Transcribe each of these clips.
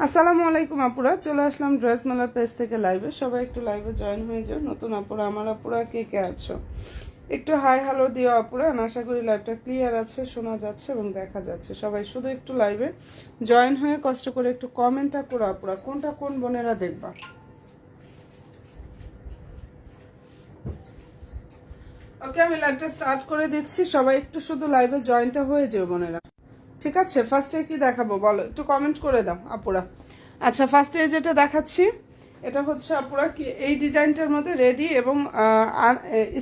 আসসালামু আলাইকুম আপুরা, চলে আসলাম ড্রেস মেলার পেজ থেকে লাইভে। সবাই একটু লাইভে জয়েন হয়ে যাও। নতুন আপুরা, আমার আপুরা কে কে আছো একটু হাই হ্যালো দিও আপুরা। আশা করি লাইভটা ক্লিয়ার আছে, শোনা যাচ্ছে এবং দেখা যাচ্ছে। সবাই শুধু একটু লাইভে জয়েন হয়ে কষ্ট করে একটু কমেন্টটা করো আপুরা, কোনটা কোন বোনেরা দেখবা। ওকে, আমি লাইভটা স্টার্ট করে দিচ্ছি। সবাই একটু শুধু লাইভে জয়েনটা হয়ে যেও বোনেরা, ঠিক আছে? ফার্স্টে কি দেখাবো বলো, একটু কমেন্ট করে দাও আপুরা। আচ্ছা, ফার্স্টে যেটা দেখাচ্ছি এটা হচ্ছে আপুরা কি এই ডিজাইনটার মধ্যে রেডি এবং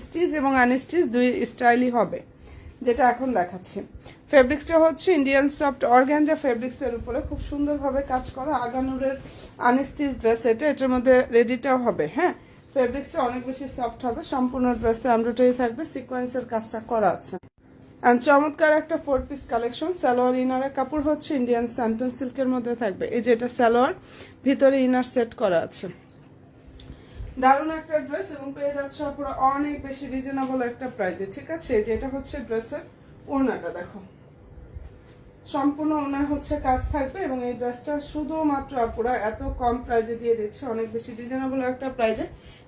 স্টিচ এবং আনস্টিচ দুই স্টাইলই হবে, যেটা এখন দেখাচ্ছি। ফেব্রিক্সটা হচ্ছে ইন্ডিয়ান সফট অর্গানজা ফেব্রিক্সের উপরে খুব সুন্দরভাবে কাজ করা আগানুরের আনস্টিচ ড্রেস। এটার মধ্যে রেডিটাও হবে। হ্যাঁ, ফেব্রিক্সটা অনেক বেশি সফট হবে। সম্পূর্ণ ড্রেসে এমব্রয়ডারি থাকবে, সিকোয়েন্সের কাজটা করা আছে। চমৎকার একটা 4 পিস কালেকশন। সালোয়ার ইনারের কাপড় হচ্ছে ইন্ডিয়ান স্যান্টন সিল্কের মধ্যে থাকবে। এই যে এটা সালোয়ার, ভিতরে ইনার সেট করা আছে। দারুণ একটা ড্রেস এবং পেয়ে যাচ্ছে পুরো অনেক বেশি রিজনেবল একটা প্রাইসে, ঠিক আছে? যে এটা হচ্ছে ড্রেসের ওড়নাটা দেখো, সম্পূর্ণ ওড়নায় হচ্ছে কাজ থাকবে এবং এই ড্রেসটা শুধুমাত্র আপুরা এত কম প্রাইসে দিয়ে দিচ্ছে, অনেক বেশি রিজনেবল একটা প্রাইসে,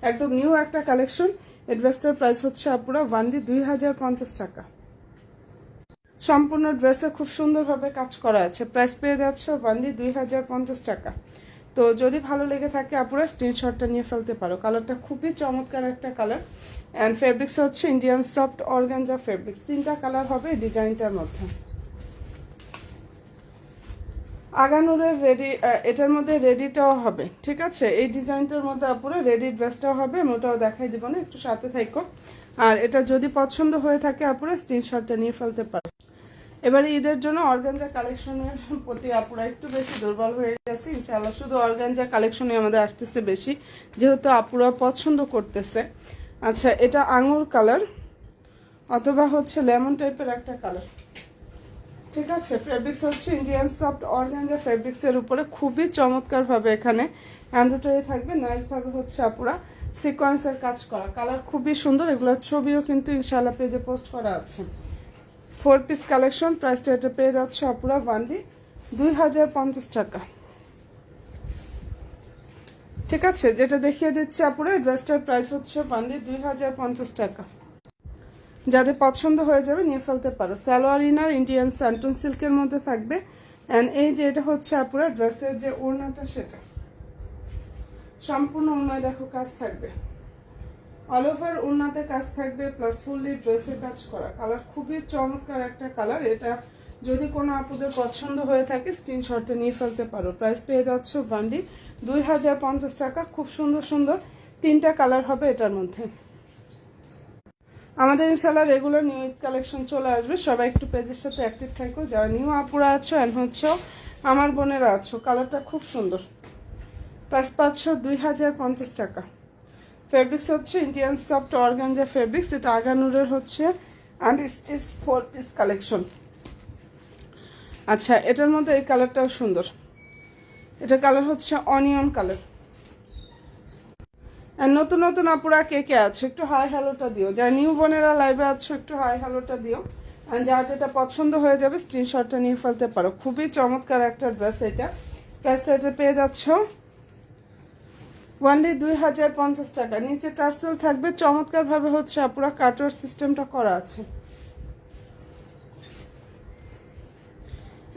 একদম নিউ একটা কালেকশন। এই ড্রেসটার প্রাইস হচ্ছে আপুরা ওয়ানলি 2050 টাকা। সম্পূর্ণ ড্রেসে খুব সুন্দরভাবে কাজ করা আছে। প্রাইস পেয়ে যাচ্ছে ওয়ানলি 2050 টাকা। তো যদি ভালো লেগে থাকে আপুরা স্ক্রিনশটটা নিয়ে ফেলতে পারো। কালারটা খুবই চমৎকার একটা কালার অ্যান্ড ফেব্রিক্স হচ্ছে ইন্ডিয়ান সফট অর্গানজা ফেব্রিক্স। 3টা কালার হবে এই ডিজাইনটার মধ্যে। আগানুরের রেডি, এটার মধ্যে রেডিটাও হবে, ঠিক আছে? এই ডিজাইনটার মধ্যে আপুরা রেডি ড্রেসটাও হবে, আমি ওটাও দেখাই দিব না, একটু সাথে থাকো। আর এটা যদি পছন্দ হয়ে থাকে আপুরা স্ক্রিনশটটা নিয়ে ফেলতে পারো। এবারে ঈদের জন্য অর্গানজা কালেকশনের প্রতি আপুরা একটু বেশি দুর্বল হয়ে গেছে। ইনশাআল্লাহ শুধু অর্গানজা কালেকশনে আমাদের আসতেছে বেশি, যেহেতু আপুরা পছন্দ করতেছে। আচ্ছা, এটা আঙুর কালার অথবা হচ্ছে লেমন টাইপের একটা কালার, ঠিক আছে? ফেব্রিক্স হচ্ছে ইন্ডিয়ান সফট অর্গানজা ফেব্রিক্সের উপরে খুবই চমৎকারভাবে এখানে এমব্রয়ডারি থাকবে। নাইসভাবে হচ্ছে আপুরা সিকোয়েন্সের কাজ করা। কালার খুবই সুন্দর। এগুলোর ছবিও কিন্তু ইনশাআল্লাহ পেজে পোস্ট করা আছে। 4 পিস কালেকশন। প্রাইসটা এটা পেয়ে যাচ্ছে আপুরা ওয়ানলি 2050 টাকা, ঠিক আছে? যেটা দেখিয়ে দিচ্ছি আপুরা, ড্রেসটার প্রাইস হচ্ছে ওয়ানলি 2050 টাকা। যাদের পছন্দ হয়ে যাবে নিয়ে ফেলতে পারো। সালোয়ার ইনার ইন্ডিয়ান স্যান্টন সিল্কের মধ্যে থাকবে অ্যান্ড এই যে এটা হচ্ছে আপুরা ড্রেসের যে ওড়নাটা, সেটা সম্পূর্ণ ওড়নায় দেখো কাজ থাকবে, অল ওভার ওড়নাতে কাজ থাকবে, প্লাস ফুললি ড্রেসের কাজ করা। কালার খুবই চমৎকার একটা কালার। এটা যদি কোনো আপুদের পছন্দ হয়ে থাকে স্ক্রিনশটটা নিয়ে ফেলতে পারো। প্রাইস পেয়ে যাচ্ছ ওয়ানলি 2050 টাকা। খুব সুন্দর সুন্দর 3টা কালার হবে এটার মধ্যে। আমাদের ইনশাআল্লাহ রেগুলার নিউ ঈদ কালেকশন চলে আসবে। সবাই একটু পেজের সাথে অ্যাক্টিভ থাকো, যারা নিউ আপুরা আছো অ্যান্ড হচ্ছে আমার বোনেরা আছো। কালারটা খুব সুন্দর। প্রাইস পাচ্ছ 2050 টাকা। ফেব্রিক্স হচ্ছে ইন্ডিয়ান সফট অর্গানজা ফেব্রিক্স। এটা আগানুরের হচ্ছে অ্যান্ড স্টিচ 4 পিস কালেকশন। আচ্ছা, এটার মধ্যে এই কালারটাও সুন্দর। এটা কালার হচ্ছে অনিয়ন কালার। আর নতুন নতুন আপুরা কে কে আছো একটু হাই হ্যালোটা দিও। যারা নিউ বোনেরা লাইভে আছো একটু হাই হ্যালোটা দিও। আর যার যেটা পছন্দ হয়ে যাবে স্ক্রিনশটটা নিয়ে ফেলতে পারো। খুবই চমৎকার একটা ড্রেস এটা। প্রাইসটা এটা পেয়ে যাচ্ছ ওয়ানলি 2050 টাকা। নিচে টার্সেল থাকবে, চমৎকার ভাবে হচ্ছে আপুরা কাটওয়ার সিস্টেমটা করা আছে।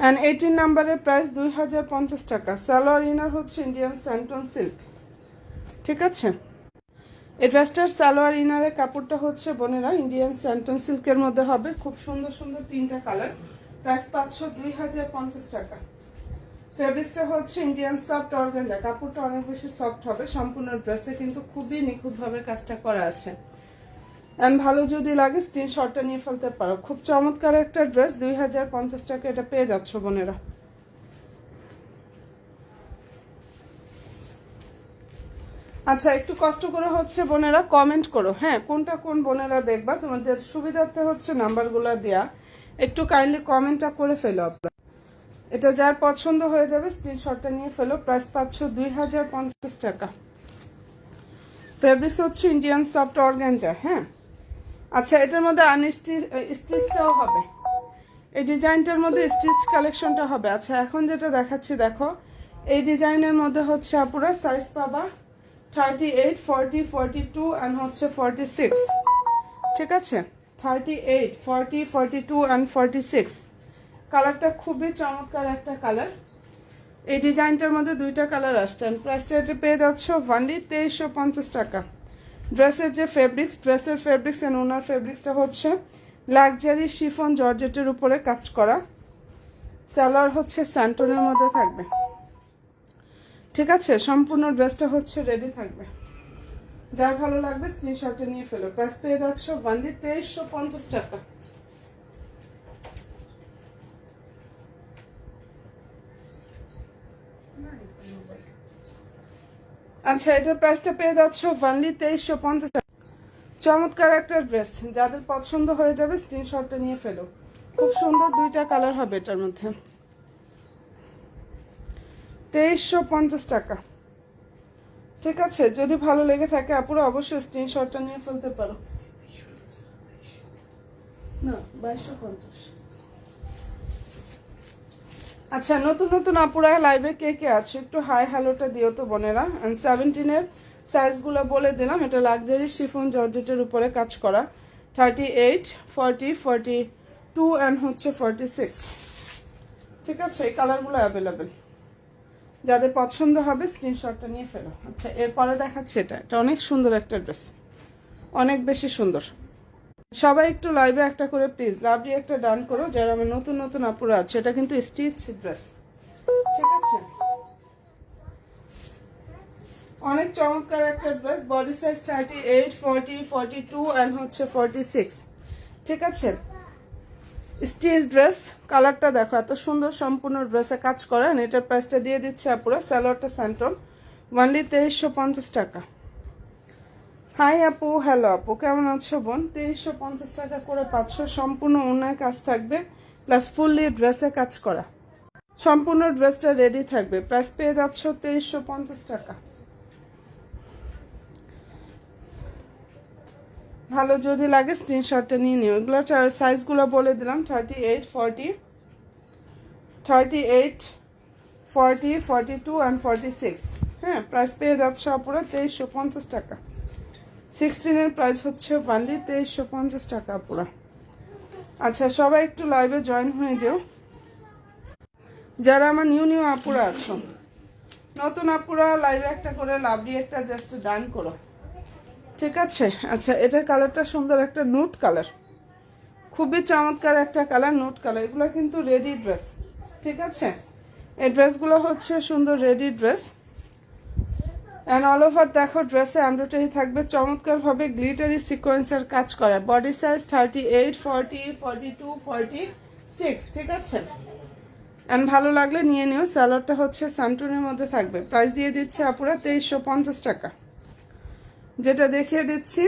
অ্যান্ড 18 নাম্বারের প্রাইস 2050 টাকা। সালোয়ার ইনার হচ্ছে ইন্ডিয়ান স্যান্টন সিল্ক, ঠিক আছে? এই ড্রেসটার সালোয়ার ইনারের কাপড়টা হচ্ছে বোনেরা ইন্ডিয়ান স্যান্টন সিল্কের মধ্যে হবে। খুব সুন্দর সুন্দর 3টা কালার। প্রাইস পাচ্ছ 2050 টাকা। ফেব্রিক্সটা হচ্ছে ইন্ডিয়ান সফট অর্গানজা। কাপড়টা অনেক বেশি সফট হবে। সম্পূর্ণ ড্রেসে কিন্তু খুবই নিখুঁতভাবে কাজটা করা আছে। অ্যান্ড ভালো যদি লাগে স্ক্রিনশটটা নিয়ে ফেলতে পারো। খুব চমৎকার একটা ড্রেস। 2050 টাকা এটা পেয়ে যাচ্ছ বোনেরা। আচ্ছা, একটু কষ্ট করে হচ্ছে বোনেরা কমেন্ট করো। হ্যাঁ, কোনটা কোন বোনেরা দেখবা, তোমাদের সুবিধার্থে হচ্ছে নাম্বারগুলো দেয়া। একটু কাইন্ডলি কমেন্টটা করে ফেলো আপনারা। এটা যার পছন্দ হয়ে যাবে স্ক্রিনশটটা নিয়ে ফেলো। প্রাইস পাচ্ছ 2050 টাকা। ফেব্রিক্স হচ্ছে ইন্ডিয়ান সফট অর্গানজা। হ্যাঁ, আচ্ছা, এটার মধ্যে স্টিচটাও হবে। এই ডিজাইনটার মধ্যে স্টিচ কালেকশনটা হবে। আচ্ছা, এখন যেটা দেখাচ্ছি দেখো, এই ডিজাইনের মধ্যে হচ্ছে আপুরা সাইজ পাবা 38, 40, 42 অ্যান্ড হচ্ছে 46। ঠিক আছে, 38, 40, 42 অ্যান্ড 46। কালারটা খুবই চমৎকার একটা কালার। এই ডিজাইনটার মধ্যে দুইটা কালার আসছে। প্রাইসটা এটা পেয়ে যাচ্ছ অনলি 2350 টাকা। ড্রেসের যে ফেব্রিক্স, ড্রেসের ফেব্রিক্স অ্যান্ড ওনার ফেব্রিক্সটা হচ্ছে লাক্সারি শিফন জর্জেটের উপরে কাজ করা। সালোয়ার হচ্ছে স্যান্টনের মধ্যে থাকবে। ঠিক আছে, সম্পূর্ণ ড্রেসটা হচ্ছে রেডি থাকবে। যার ভালো লাগবে স্ক্রিনশটে নিয়ে ফেলো। প্রাইস পেয়ে যাচ্ছ অনলি 2350 টাকা। আচ্ছা, এটার প্রাইসটা পেয়ে যাচ্ছ অনলি 2350 টাকা। চমৎকার একটা ড্রেস, যাদের পছন্দ হয়ে যাবে স্ক্রিনশটটা নিয়ে ফেলো। খুব সুন্দর দুইটা কালার হবে এটার মধ্যে। 2350 টাকা। ঠিক আছে, যদি ভালো লেগে থাকে আপুরা অবশ্যই স্ক্রিনশটটা নিয়ে ফেলতে পারো। না, 2250। আচ্ছা, নতুন নতুন আপুরা লাইভে কে কে আছে একটু হাই হ্যালোটা দিও তো বোনেরা। 17 সাইজগুলো বলে দিলাম। এটা লাক্সারি শিফন জর্জেটের উপরে কাজ করা। 38, 40, 42 অ্যান্ড হচ্ছে 46। ঠিক আছে, এই কালারগুলো অ্যাভেলেবেল। যাদের পছন্দ হবে স্ক্রিনশটটা নিয়ে ফেলো। আচ্ছা, এরপরে দেখাচ্ছি এটা অনেক সুন্দর একটা ড্রেস, অনেক বেশি সুন্দর। সবাই একটু লাইভে একটা করে প্লিজ লাভলি একটা ডান করো যারা আমার নতুন নতুন আপুরা আছে। এটা কিন্তু স্টিচ ড্রেস। ঠিক আছে, অনেক চমৎকার একটা ড্রেস। বডি সাইজ 38, 40, 42 অ্যান্ড হচ্ছে 46। ঠিক আছে, স্টিচ ড্রেস। কালারটা দেখো এত সুন্দর, সম্পূর্ণ ড্রেসে কাজ করেন। এটার প্রাইসটা দিয়ে দিচ্ছে আপুরা সালোয়ারটা স্যান্টন অনলি 2350 টাকা। হাই আপু, হ্যালো আপু, কেমন আছো বোন? 2350 টাকা করে পাচ্ছ। সম্পূর্ণ ওনার কাজ থাকবে প্লাস ফুললি ড্রেসে কাজ করা। সম্পূর্ণ ড্রেসটা রেডি থাকবে। প্রাইস পেয়ে যাচ্ছ 2350 টাকা। ভালো যদি লাগে স্ক্রিনশটটা নিয়ে নিও। এগুলো সাইজগুলো বলে দিলাম 38, 40, 38, 40, 42 অ্যান্ড 46। হ্যাঁ, প্রাইস পেয়ে যাচ্ছ আপুরা 2350 টাকা। 16 প্রাইস হচ্ছে অনলি 2350 টাকা আপুরা। আচ্ছা, সবাই একটু লাইভে জয়েন হয়ে যাও যারা আমার নিউ নিউ আপুরা আছো। নতুন আপুরা লাইভে একটা করে লাভলি একটা জাস্ট ডান করো। ঠিক আছে, আচ্ছা, এটার কালারটা সুন্দর একটা নুট কালার, খুবই চমৎকার একটা কালার, নুট কালার। এগুলো কিন্তু রেডি ড্রেস। ঠিক আছে, এই ড্রেসগুলো হচ্ছে সুন্দর ready dress. And all over দেখো ড্রেসে এমব্রয়ডারি থাকবে চমৎকারভাবে গ্লিটারি সিকোয়েন্সের কাজ করা। Body size 38, 40, 42, 46। ঠিক আছে, অ্যান্ড ভালো লাগলে নিয়ে নিও। সালোয়ারটা হচ্ছে স্যান্টনের মধ্যে থাকবে। প্রাইস দিয়ে দিচ্ছে আপুরা 2350 টাকা। যেটা দেখিয়ে দিচ্ছি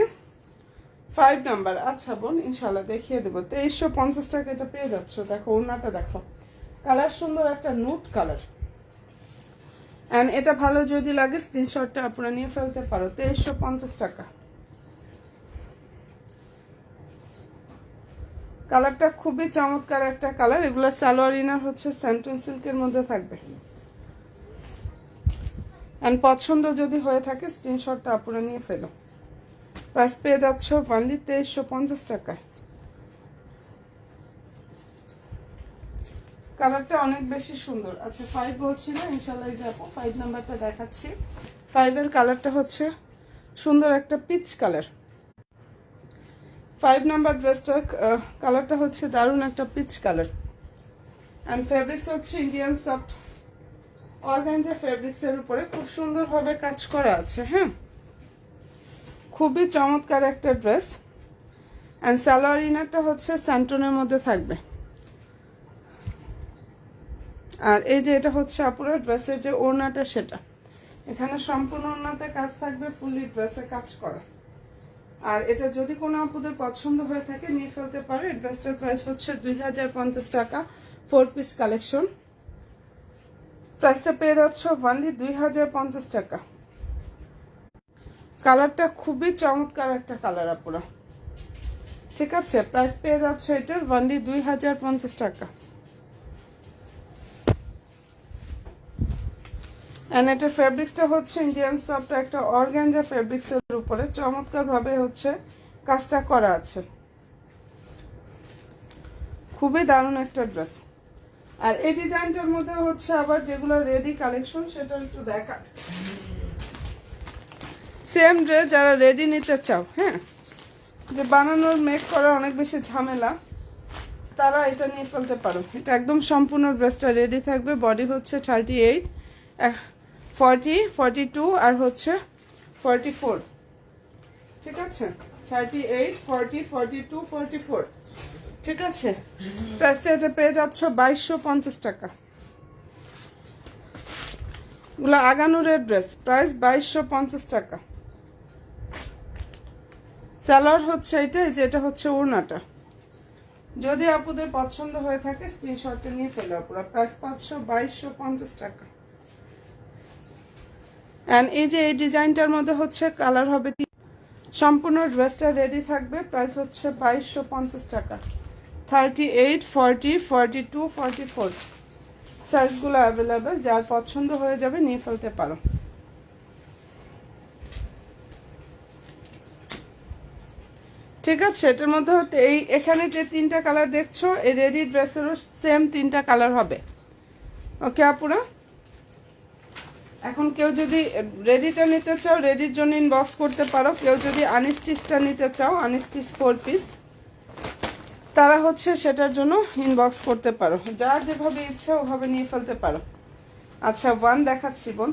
5 নাম্বার। আচ্ছা বোন, ইনশাল্লাহ দেখিয়ে দেবো। 2350 টাকা এটা পেয়ে যাচ্ছ। দেখো ওড়নাটা দেখো, কালার সুন্দর একটা নুট কালার। অ্যান্ড এটা ভালো যদি লাগে স্ক্রিনশটটা আপনারা নিয়ে ফেলতে পারো। 2350 টাকা। কালারটা খুবই চমৎকার একটা কালার। এগুলো সালোয়ার ইনার হচ্ছে স্যান্টন সিল্কের মধ্যে থাকবে। অ্যান্ড পছন্দ যদি হয়ে থাকে স্ক্রিনশটটা আপনারা নিয়ে ফেলো। প্রাইস পেয়ে যাচ্ছ অনলি 2350 টাকায়। কালারটা অনেক বেশি সুন্দর। আচ্ছা, 5 বলছিল, ইনশাল্লাহ যাবো 5 নাম্বারটা দেখাচ্ছি। 5 কালারটা হচ্ছে সুন্দর একটা পিচ কালার। 5 নাম্বার ড্রেসটার কালারটা হচ্ছে দারুণ একটা পিচ কালার। অ্যান্ড ফেব্রিক্স হচ্ছে ইন্ডিয়ান সফট অর্গানজা ফেব্রিক্সের উপরে খুব সুন্দরভাবে কাজ করা আছে। হ্যাঁ, খুবই চমৎকার একটা ড্রেস। অ্যান্ড সালোয়ার ইনারটা হচ্ছে স্যান্টনের মধ্যে থাকবে। আর এই যে এটা হচ্ছে আপুরা ড্রেসের যে ওড়নাটা, সেটা এখানে সম্পূর্ণ ওড়নাতে কাজ থাকবে, ফুললি ড্রেসে কাজ করা। আর এটা যদি কোনো আপুদের পছন্দ হয়ে থাকে নিয়ে ফেলতে পারে। ড্রেসটার প্রাইস হচ্ছে 2050 টাকা। 4 পিস কালেকশন। প্রাইসটা পেয়ে যাচ্ছ অনলি 2050 টাকা। কালারটা খুবই চমৎকার একটা কালার আপুরা। ঠিক আছে, প্রাইস পেয়ে যাচ্ছে এটার অনলি 2050 টাকা। এন্ড এটা ফেব্রিক্সটা হচ্ছে ইন্ডিয়ান সফট একটা অর্গানজা ফেব্রিক্সের উপরে চমৎকার ভাবে হচ্ছে কাজটা করা আছে। খুবই দারুণ একটা ড্রেস। আর এই ডিজাইনটার মধ্যে হচ্ছে আবার যেগুলো রেডি কালেকশন সেটা একটু দেখা। সেম ড্রেস যারা রেডি নিতে চাও, হ্যাঁ, যে বানানোর মেক করা অনেক বেশি ঝামেলা, তারা এটা নিয়ে ফেলতে পারো। এটা একদম সম্পূর্ণ ড্রেসটা রেডি থাকবে। বডি হচ্ছে 38, 40, 42 আর হচ্ছে 44। ঠিক আছে, 38, 40, 42, 44। ঠিক আছে, প্রাইসটা এটা পেয়ে যাচ্ছ 2250 টাকা। গুলো আগানুরের ড্রেস, প্রাইস 2250 টাকা। সালোয়ার হচ্ছে এটা, যেটা হচ্ছে ওড়নাটা। যদি আপুদের পছন্দ হয়ে থাকে স্ক্রিনশটটা নিয়ে ফেলো আপুরা। প্রাইস 2250 টাকা। এন্ড এই যে এই ডিজাইনটার মধ্যে হচ্ছে কালার হবে, সম্পূর্ণ ড্রেসটা রেডি থাকবে। প্রাইস হচ্ছে 2250 টাকা। 38, 40, 42, 44 সাইজগুলো অ্যাভেলেবেল। যার পছন্দ হয়ে যাবে নিয়ে ফেলতে পারো। ঠিক আছে, এটার মধ্যে হতে এই এখানে যে তিনটা কালার দেখছো এই রেডি ড্রেসেরও সেম তিনটা কালার হবে। ওকে আপুরা, এখন কেউ যদি রেডিটা নিতে চাও রেডির জন্য ইনবক্স করতে পারো। কেউ যদি আনস্টিচটা নিতে চাও, আনস্টিচ 4 পিস, তারা হচ্ছে সেটার জন্য ইনবক্স করতে পারো। যার যেভাবে ইচ্ছা ওভাবে নিয়ে ফেলতে পারো। আচ্ছা, 1 দেখাচ্ছি বোন।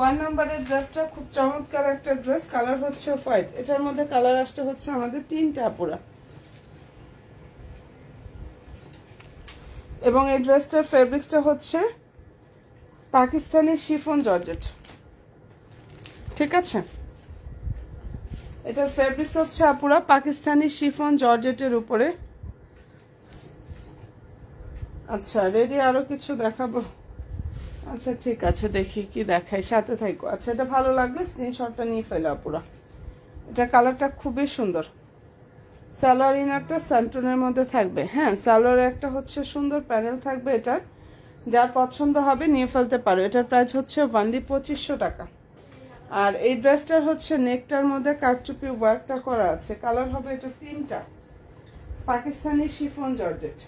1 নম্বরের ড্রেসটা খুব চমৎকার একটা ড্রেস। কালার হচ্ছে হোয়াইট। এটার মধ্যে কালার আসতে হচ্ছে আমাদের 3টা আপুরা। এবং এই ড্রেসটার ফেব্রিক্সটা হচ্ছে পাকিস্তানি শিফন জর্জেট। ঠিক আছে, এটার ফেব্রিক্স হচ্ছে আপুরা পাকিস্তানি শিফন জর্জেটের উপরে। আচ্ছা, রেডি আরো কিছু দেখাবো? আচ্ছা ঠিক আছে, দেখি কি দেখাই, সাথে থাকো। আচ্ছা, এটা ভালো লাগলে স্ক্রিনশটটা নিয়ে ফেলো আপুরা। এটা কালারটা খুবই সুন্দর। সালোয়ার ইনারটা স্যান্টনের মধ্যে থাকবে। হ্যাঁ, সালোয়ারে একটা হচ্ছে সুন্দর প্যানেল থাকবে এটার। যার পছন্দ হবে নিয়ে ফেলতে পারো। এটার প্রাইস হচ্ছে অনলি 2500 টাকা। আর এই ড্রেসটার হচ্ছে নেকটার মধ্যে কারচুপি ওয়ার্কটা করা আছে। কালার হবে এটা 3টা। Pakistani chiffon georgette.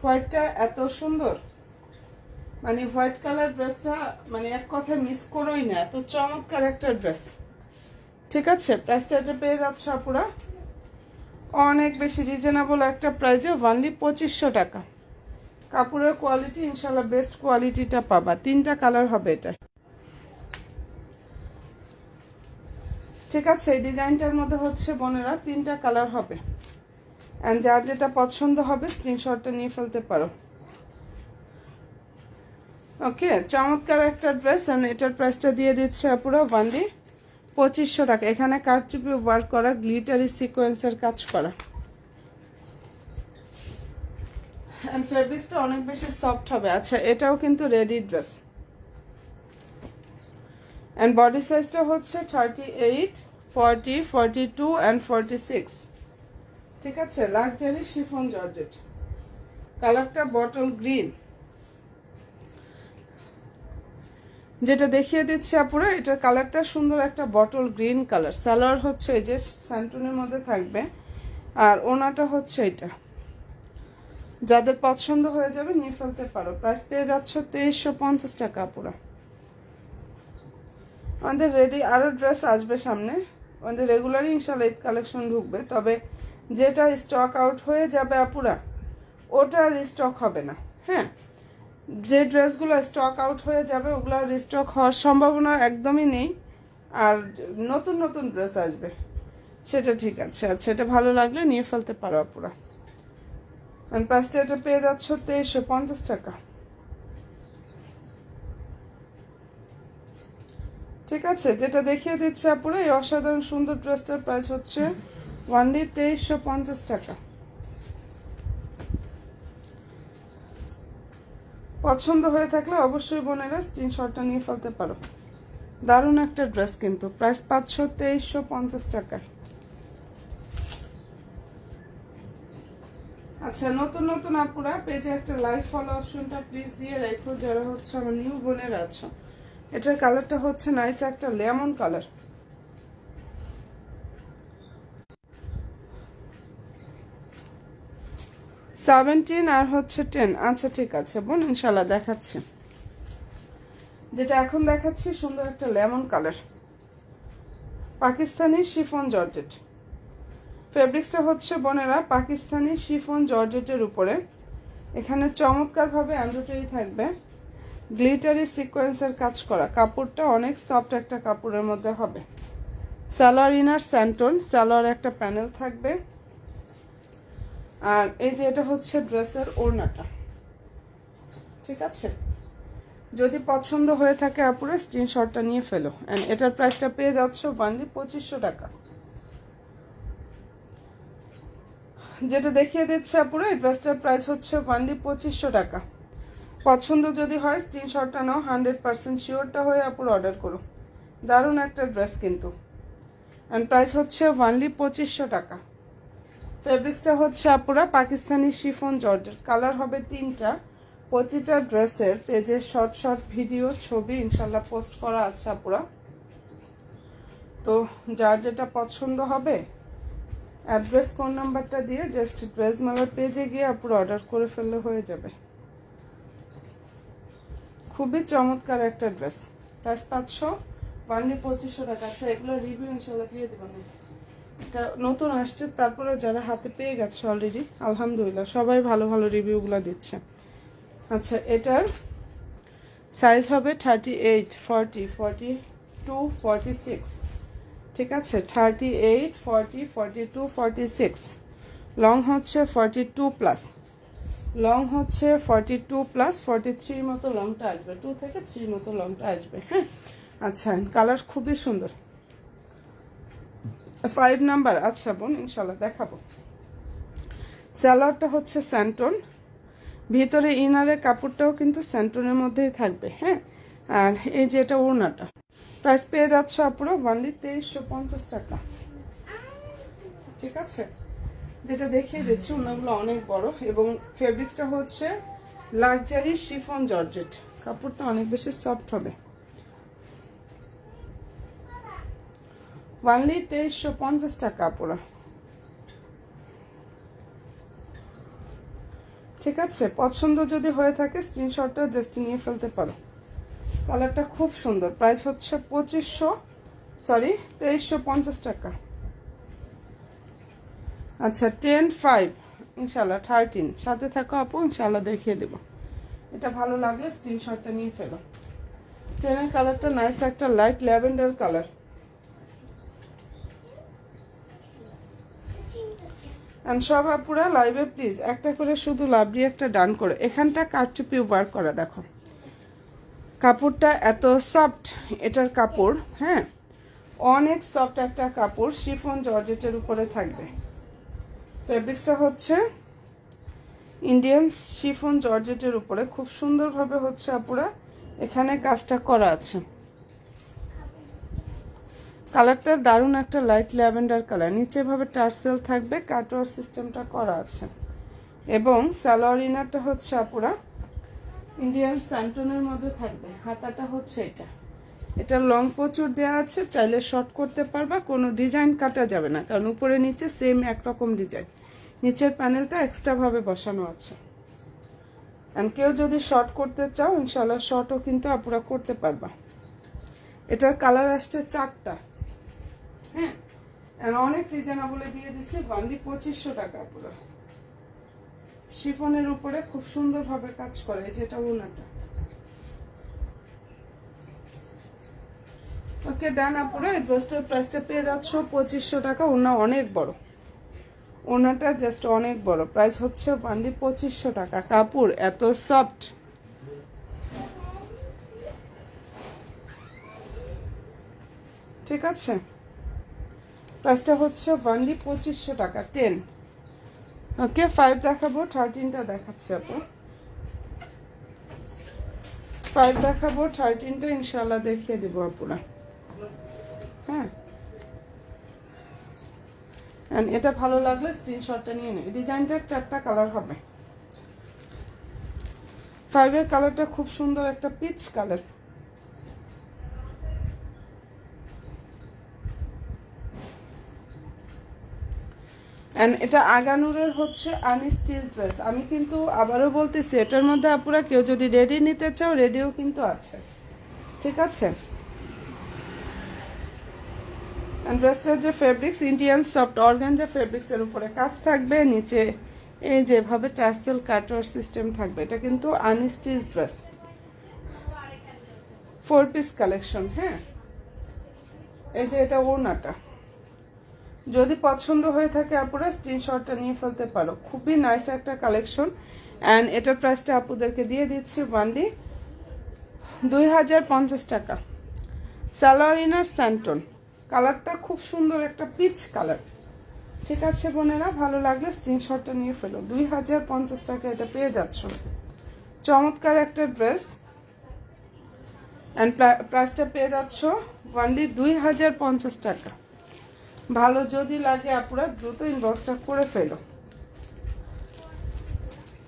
হোয়াইটটা এত সুন্দর, মানে হোয়াইট কালার ড্রেসটা মানে এক কথায় মিস করোই না, এত চমৎকার একটা ড্রেস। ঠিক আছে, প্রাইসটা এটা পেয়ে যাচ্ছে আপুরা অনেক বেশি রিজনেবল একটা প্রাইসে, অনলি 2500 টাকা। কাপড়ের কোয়ালিটি ইনশাল্লাহ বেস্ট কোয়ালিটিটা পাবা। 3টা কালার হবে এটা। ঠিক আছে, এই ডিজাইনটার মধ্যে হচ্ছে বোনেরা 3টা কালার হবে। এন্ড যার যেটা পছন্দ হবে স্ক্রিনশটটা নিয়ে ফেলতে পারো। ওকে, চমৎকার একটা ড্রেস। এন্ড এটার প্রাইসটা দিয়ে দিচ্ছে আপুরা অনলি 2500 টাকা। এখানে কারচুপি ওয়ার্ক করা, গ্লিটারি সিকোয়েন্সের কাজ করা। এন্ড ফেব্রিক্সটা অনেক বেশি সফট হবে। আচ্ছা, এটাও কিন্তু রেডি ড্রেস। এন্ড বডি সাইজটা হচ্ছে 38, 40, 42 এন্ড 46। ঠিক আছে, লাক্সারি শিফন জর্জেট। কালারটা বটল গ্রিন, যেটা দেখিয়ে দিচ্ছে আপুরা। এটার কালারটা সুন্দর একটা বটল গ্রিন কালার। সালোয়ার হচ্ছে এই যে স্যান্টনের মধ্যে থাকবে, আর ওনাটা হচ্ছে এটা। যাদের পছন্দ হয়ে যাবে নিয়ে ফেলতে পারো। প্রাইস পেয়ে যাচ্ছ 2350 টাকা আপুরা। আমাদের রেডি আরো ড্রেস আসবে সামনে। আমাদের রেগুলারই ইনশাল্লাহ ঈদ কালেকশন ঢুকবে। তবে যেটা স্টক আউট হয়ে যাবে আপুরা, ওটা রিস্টক হবে না। হ্যাঁ, যে ড্রেসগুলো স্টক আউট হয়ে যাবে ওগুলো রিস্টক হওয়ার সম্ভাবনা একদমই নেই। আর নতুন নতুন ড্রেস আসবে, সেটা ঠিক আছে। আচ্ছা, এটা ভালো লাগলে নিয়ে ফেলতে পারো আপুরা। আর প্রাইসটা এটা পেয়ে যাচ্ছ 2350 টাকা। ঠিক আছে, যেটা দেখিয়ে দিচ্ছে আপুরা এই অসাধারণ সুন্দর ড্রেসটার প্রাইস হচ্ছে অনলি 2350 টাকা। পছন্দ হয়ে থাকলে অবশ্যই বোনেরা স্ক্রিনশটটা নিয়ে ফেলতে পারো। দারুণ একটা ড্রেস কিন্তু। প্রাইস 2350 টাকা। আচ্ছা, নতুন নতুন আপুরা পেজে একটা লাইক ফলো অপশনটা প্লিজ দিয়ে রাখো, যারা হচ্ছে আমার নিউ বোনেরা আছো। এটার কালারটা হচ্ছে নাইস একটা লেমন কালার। সেভেন্টিন আর হচ্ছে 10। আচ্ছা ঠিক আছে বোন, ইনশাল্লাহ দেখাচ্ছি। যেটা এখন দেখাচ্ছি সুন্দর একটা lemon colour, Pakistani chiffon georgette. ফেব্রিক্সটা হচ্ছে বোনেরা পাকিস্তানি শিফন জর্জেটের উপরে। এখানে চমৎকারভাবে এমব্রয়ডারি থাকবে, গ্লিটারি সিকোয়েন্সের কাজ করা। কাপড়টা অনেক সফট একটা কাপড়ের মধ্যে হবে। সালোয়ার ইনার স্যান্টন, সালোয়ার একটা প্যানেল থাকবে। আর এই যে এটা হচ্ছে ড্রেসের ওড়নাটা, ঠিক আছে। যদি পছন্দ হয়ে থাকে আপুরা স্ক্রিনশটটা নিয়ে ফেলো। এন্ড এটার প্রাইসটা পেয়ে যাচ্ছ অনলি 2500 টাকা। যেটা দেখিয়ে দিচ্ছে আপুরা, এই ড্রেসটার প্রাইস হচ্ছে অনলি 2500 টাকা। পছন্দ যদি হয় স্ক্রিনশটটা নাও, 100% শিওরটা হয়ে আপুরা অর্ডার করো। দারুণ একটা ড্রেস কিন্তু। এন্ড প্রাইস হচ্ছে অনলি 2500 টাকা। ফেব্রিক্সটা হচ্ছে আপুরা পাকিস্তানি শিফন জর্জেট। কালার হবে 3টা। প্রতিটা ড্রেসের পেজে শর্ট শর্ট ভিডিও ছবি ইনশাল্লাহ পোস্ট করা আছে আপুরা। তো যার যেটা পছন্দ হবে অ্যাড্রেস ফোন নাম্বারটা দিয়ে জাস্ট ড্রেস মেলার পেজে গিয়ে আপুরা অর্ডার করে ফেললে হয়ে যাবে। খুবই চমৎকার একটা ড্রেস। প্রাইস পাচ্ছ অনলি 2500 টাকা। আচ্ছা, এগুলো রিভিউ ইনশাল্লাহ দিয়ে দেবেন। এটা নতুন আসছে, তারপরে যারা হাতে পেয়ে গেছে অলরেডি আলহামদুলিল্লাহ সবাই ভালো ভালো রিভিউগুলো দিচ্ছে। আচ্ছা, এটার সাইজ হবে 38, 40, 42, 46, ঠিক আছে। 38, 40, 42, 46। লং হচ্ছে 42 প্লাস, লং হচ্ছে 42 প্লাস 43 মতো লংটা আসবে, 2 থেকে 3 মতো লংটা আসবে। হ্যাঁ, আচ্ছা কালার খুবই সুন্দর। 5 নাম্বার। আচ্ছা বোন ইনশাল্লাহ দেখাবো। সালোয়ারটা হচ্ছে স্যান্টন, ভিতরে ইনারের কাপড়টাও কিন্তু স্যান্টনের মধ্যেই থাকবে। হ্যাঁ, আর এই যে এটা ওড়নাটা, প্রাইস পেয়ে যাচ্ছে আপুরো অনলি 2350 টাকা, ঠিক আছে। যেটা দেখিয়ে দিচ্ছি ওড়নাগুলো অনেক বড় এবং ফেব্রিক্সটা হচ্ছে লাক্সারি শিফন জর্জেট। কাপড়টা অনেক বেশি সফট হবে। অনলি 2350 টাকা আপুরা, ঠিক আছে। পছন্দ যদি হয়ে থাকে স্ক্রিনশটটা জাস্ট নিয়ে ফেলতে পারো। কালারটা খুব সুন্দর। প্রাইস হচ্ছে 2350 টাকা। আচ্ছা 10, 5 ইনশাল্লাহ 13 সাথে থাকো আপু, ইনশাল্লাহ দেখিয়ে দেবো। এটা ভালো লাগলে স্ক্রিনশটটা নিয়ে ফেলো। 10 এর কালারটা নাইস একটা লাইট ল্যাভেন্ডার কালার। সব আপুরা লাইভে প্লিজ একটা করে শুধু লাভলি একটা ডান করে। এখানটা কারচুপি ওয়ার্ক করা, দেখো কাপড়টা এত সফট। এটার কাপড় হ্যাঁ অনেক সফট একটা কাপড়, শিফন জর্জেটের উপরে থাকবে। ফেব্রিক্সটা হচ্ছে ইন্ডিয়ান শিফন জর্জেটের উপরে খুব সুন্দরভাবে হচ্ছে আপুরা এখানে কাজটা করা আছে। কালারটা দারুণ একটা লাইট ল্যাভেন্ডার কালার। নিচে ভাবে টার্সেল থাকবে, কাটওয়ার সিস্টেমটা করা আছে এবং সালোয়ার ইনারটা হচ্ছে আপুরা ইন্ডিয়ান স্যান্টনের মধ্যে থাকবে। হাতাটা হচ্ছে এটা লং প্রচুর দেওয়া আছে, চাইলে শর্ট করতে পারবা, কোনো ডিজাইন কাটা যাবে না কারণ উপরে নিচে সেম একরকম ডিজাইন। নিচের প্যানেলটা এক্সট্রা ভাবে বসানো আছে। এন্ড কেউ যদি শর্ট করতে চাও ইনশাল্লাহ শর্টও কিন্তু আপুরা করতে পারবা। এটার কালার আসছে 4টা। হ্যাঁ, অনেক রিজনেবলে দিয়ে দিচ্ছি অনলি 2500 টাকা পুরো। শিফনের উপরে খুব সুন্দর ভাবে কাজ করে, যেটা ওনাটা। ওকে ডান আপুরা, এই ড্রেসটার প্রাইসটা পেয়ে যাচ্ছ 2500 টাকা। ওনা অনেক বড়, ওনাটা জাস্ট অনেক বড়। প্রাইস হচ্ছে অনলি 2500 টাকা। কাপড় এত সফট, ঠিক আছে। প্রাইসটা হচ্ছে অনলি 2500 টাকা। 10 ওকে 5 দেখাবো, 13টা দেখাচ্ছি আপু। 5 দেখাবো, 13টা ইনশাল্লাহ দেখিয়ে দিব আপুরা। হ্যাঁ, এন্ড এটা ভালো লাগলে স্ক্রিনশটটা নিয়ে নিন। ডিজাইনটার 4টা কালার হবে। 5 এর কালারটা খুব সুন্দর একটা পিচ কালার। এন্ড এটা আগানুরের হচ্ছে আনস্টিচ ড্রেস। আমি কিন্তু আবারও বলতেছি, এটার মধ্যে আপুরা কেউ যদি রেডি নিতে চাও, রেডিও কিন্তু আছে, ঠিক আছে। ড্রেসটার যে fabrics, Indian soft organza fabrics এর উপরে কাজ থাকবে, নিচে এই যেভাবে টার্সেল কাটওয়ার সিস্টেম থাকবে। এটা কিন্তু আনস্টিচ ড্রেস, 4 পিস কালেকশন। হ্যাঁ, এই যে এটা ওড়নাটা, যদি পছন্দ হয়ে থাকে আপুরা স্ক্রিনশটটা নিয়ে ফেলতে পারো। খুবই নাইস একটা কালেকশন। অ্যান্ড এটার প্রাইসটা আপুদেরকে দিয়ে দিচ্ছি ওয়ানলি 2050 টাকা। সালোয়ার ইনার স্যান্টন, কালারটা খুব সুন্দর একটা পিচ কালার, ঠিক আছে বোনেরা। ভালো লাগলে স্ক্রিনশটটা নিয়ে ফেলো। 2050 টাকা এটা পেয়ে যাচ্ছ। চমৎকার একটা ড্রেস। অ্যান্ড প্রাইসটা পেয়ে যাচ্ছ ওয়ানলি 2050 টাকা। ভালো যদি লাগে আপুরা দ্রুত ইনবক্সটা করে ফেলো,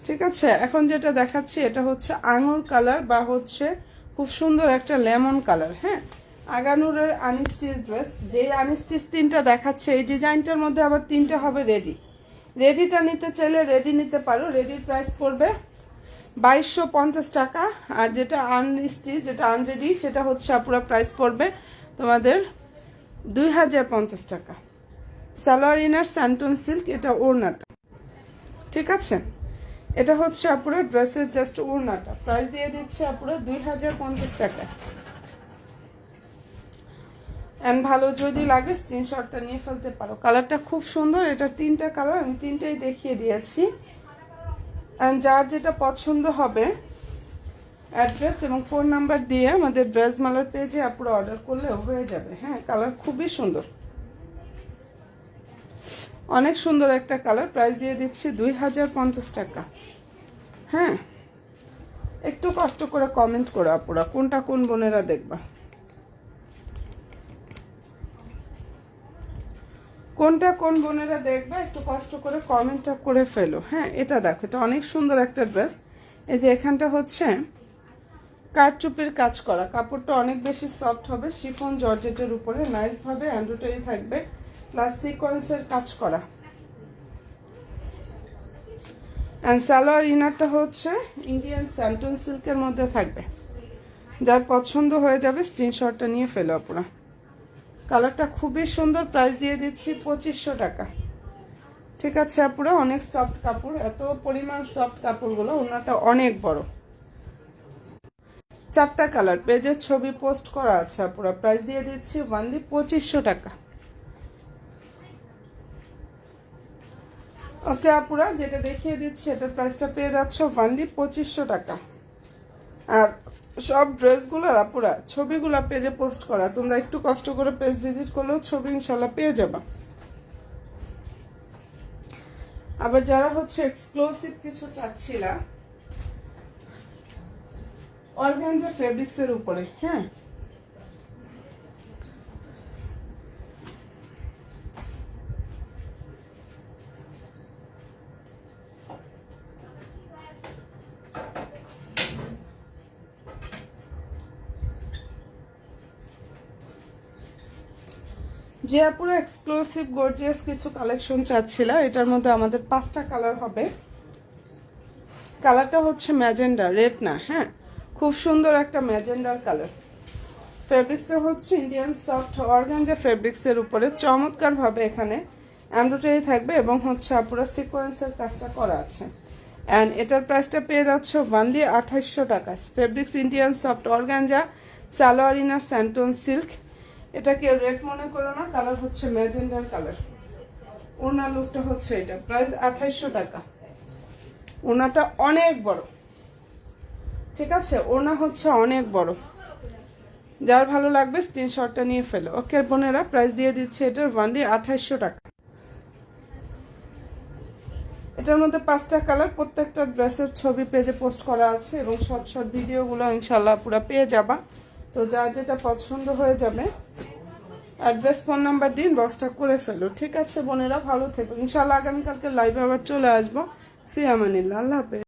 ঠিক আছে। এখন যেটা দেখাচ্ছি এটা হচ্ছে আঙুর কালার বা হচ্ছে খুব সুন্দর একটা লেমন কালার। হ্যাঁ, আগানুরের আনস্টিচ ড্রেস। যে আনস্টিচ 3টা দেখাচ্ছে, এই ডিজাইনটার মধ্যে আবার 3টা হবে রেডি। রেডিটা নিতে চাইলে রেডি নিতে পারো। রেডির প্রাইস পড়বে 2250 টাকা। আর যেটা আনস্টিচ, যেটা আনরেডি, সেটা হচ্ছে আপুরা প্রাইস পড়বে তোমাদের 2050 টাকা। সালোয়ার ইনার স্যান্টন সিল্ক, এটা ওড়নাটা, ঠিক আছে। এটা হচ্ছে আপুরা ড্রেসের জাস্ট ওড়নাটা। প্রাইস দিয়ে দিচ্ছে আপুরা 2050 টাকা। এন্ড ভালো যদি লাগে স্ক্রিনশটটা নিয়ে ফেলতে পারো। কালারটা খুব সুন্দর। এটা 3টা কালার, আমি 3টাই দেখিয়ে দিয়েছি। এন্ড যার যেটা পছন্দ হবে অ্যাড্রেস এবং ফোন নাম্বার দিয়ে আমাদের ড্রেস মালার পেজে আপুরা অর্ডার করলেও হয়ে যাবে। হ্যাঁ, কালার খুবই সুন্দর, অনেক সুন্দর একটা কালার। প্রাইস দিয়ে দিচ্ছি 2050 টাকা। হ্যাঁ, একটু কষ্ট করে কমেন্ট করো আপুরা, কোনটা কোন বোনেরা দেখবা, কোনটা কোন বোনেরা দেখবা, একটু কষ্ট করে কমেন্টটা করে ফেলো। হ্যাঁ, এটা দেখো, এটা অনেক সুন্দর একটা ড্রেস। এই যে এখানটা হচ্ছে কারচুপির কাজ করা, কাপড়টা অনেক বেশি সফট হবে, শিফন জর্জেটের উপরে নাইস ভাবে এমব্রয়ডারি থাকবে, প্লাস সিকোয়েন্সের কাজ করা। এন্ড সালোয়ার ইনারটা হচ্ছে ইন্ডিয়ান স্যান্টন সিল্কের মধ্যে থাকবে। যার পছন্দ হয়ে যাবে স্ক্রিনশটটা নিয়ে ফেলো আপুরা। কালারটা খুবই সুন্দর। প্রাইস দিয়ে দিচ্ছি 2500 টাকা, ঠিক আছে আপুরা। অনেক সফট কাপড়, এত পরিমাণ সফট কাপড়গুলো। ওনাটা অনেক বড়। 4টা কালার, পেজের ছবি পোস্ট করা আছে আপুরা। প্রাইস দিয়ে দিচ্ছি ওনলি 2500 টাকা। ওকে আপুরা, যেটা দেখিয়ে দিচ্ছি এটার প্রাইসটা পেয়ে যাচ্ছ ওনলি 2500 টাকা। আর সব ড্রেসগুলোর আপুরা ছবিগুলো পেজে পোস্ট করা, তোমরা একটু কষ্ট করে পেজ ভিজিট করলেও ছবি ইনশাল্লাহ পেয়ে যাবা। আবার যারা হচ্ছে এক্সক্লুসিভ কিছু চাচ্ছিলা অর্গানজা ফেব্রিক্স এর উপরে, হ্যাঁ, যে আপুরা এক্সক্লুসিভ গর্জিয়াস কিছু কালেকশন চাচ্ছিলা, এটার মধ্যে আমাদের 5টা কালার হবে। কালারটা হচ্ছে ম্যাজেন্ডা, রেড না। হ্যাঁ, খুব সুন্দর একটা ম্যাজেন্ডার কালার। ফেব্রিক্সটা হচ্ছে ইন্ডিয়ান সফট অর্গানজা ফেব্রিক্সের উপরে চমৎকার ভাবে এখানে এমব্রয়ডারি থাকবে এবং হচ্ছে আপুরা সিকোয়েন্সের কাজটা করা আছে। অ্যান্ড এটার প্রাইসটা পেয়ে যাচ্ছে ওনলি 2800 টাকা। Fabrics Indian soft organza, salwar inner santoon silk. এটা কেউ রেড মনে করো না, কালার হচ্ছে ম্যাজেন্ডার কালার। ওনার লুকটা হচ্ছে এটা। প্রাইস 2800 টাকা। ওনাটা অনেক বড়, ঠিক আছে। ওনা হচ্ছে অনেক বড়। যার ভালো লাগবে স্ক্রিনশটটা নিয়ে ফেলো। ওকে বোনেরা, প্রাইস দিয়ে দিচ্ছে এটার ওনলি 2800 টাকা। এটার মধ্যে 5টা কালার, প্রত্যেকটা ড্রেসের ছবি পেজে পোস্ট করা আছে এবং শর্ট শর্ট ভিডিওগুলো ইনশাল্লাহ পুরো পেয়ে যাবা। তো যার যেটা পছন্দ হয়ে যাবে অ্যাড্রেস ফোন নাম্বার দিন, বক্সটা করে ফেলো। ঠিক আছে বোনেরা, ভালো থেকো। ইনশাল্লাহ আগামীকালকে লাইভে আবার চলে আসবো। ফি আমানিল্লাহ, আল্লাহ হাফেজ।